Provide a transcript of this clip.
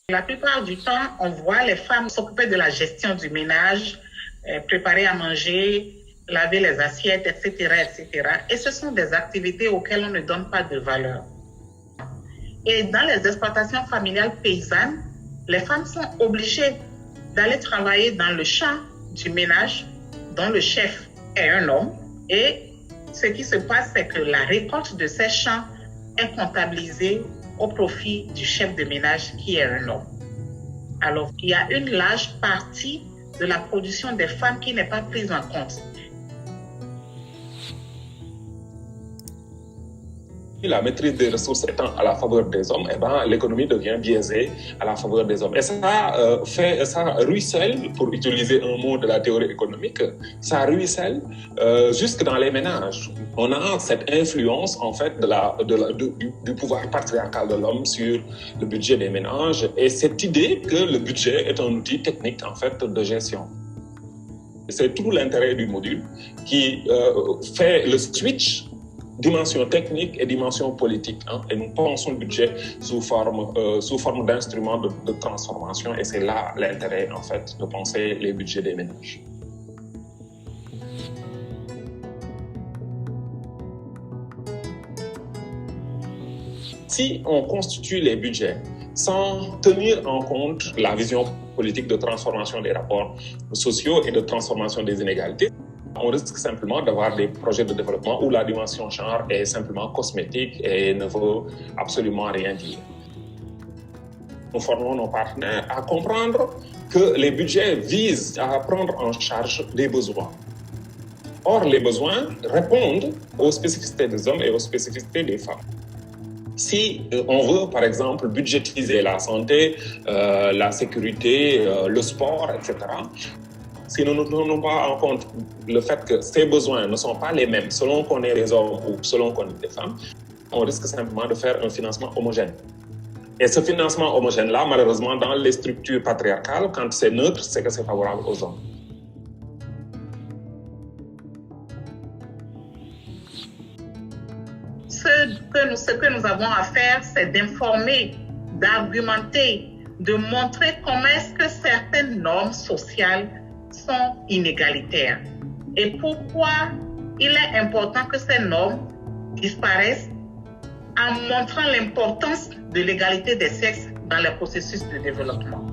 La plupart du temps, on voit les femmes s'occuper de la gestion du ménage, préparer à manger, laver les assiettes, etc., etc. Et ce sont des activités auxquelles on ne donne pas de valeur. Et dans les exploitations familiales paysannes, les femmes sont obligées d'aller travailler dans le champ du ménage dont le chef est un homme. Et ce qui se passe, c'est que la récolte de ces champs est comptabilisée au profit du chef de ménage qui est un homme. Alors, il y a une large partie de la production des femmes qui n'est pas prise en compte. La maîtrise des ressources étant à la faveur des hommes, l'économie devient biaisée à la faveur des hommes. Et ça ruisselle, pour utiliser un mot de la théorie économique, ça ruisselle jusque dans les ménages. On a cette influence en fait du pouvoir patriarcal de l'homme sur le budget des ménages et cette idée que le budget est un outil technique en fait de gestion. C'est tout l'intérêt du module qui fait le switch dimension technique et dimension politique. Et nous pensons le budget sous forme d'instrument de transformation et c'est là l'intérêt en fait de penser les budgets des ménages. Si on constitue les budgets sans tenir en compte la vision politique de transformation des rapports sociaux et de transformation des inégalités, on risque simplement d'avoir des projets de développement où la dimension genre est simplement cosmétique et ne veut absolument rien dire. Nous formons nos partenaires à comprendre que les budgets visent à prendre en charge des besoins. Or, les besoins répondent aux spécificités des hommes et aux spécificités des femmes. Si on veut, par exemple, budgétiser la santé, la sécurité, le sport, etc., si nous ne prenons pas en compte le fait que ces besoins ne sont pas les mêmes selon qu'on est des hommes ou selon qu'on est des femmes, on risque simplement de faire un financement homogène. Et ce financement homogène-là, malheureusement, dans les structures patriarcales, quand c'est neutre, c'est que c'est favorable aux hommes. Ce que nous avons à faire, c'est d'informer, d'argumenter, de montrer comment est-ce que certaines normes sociales sont inégalitaires et pourquoi il est important que ces normes disparaissent en montrant l'importance de l'égalité des sexes dans les processus de développement.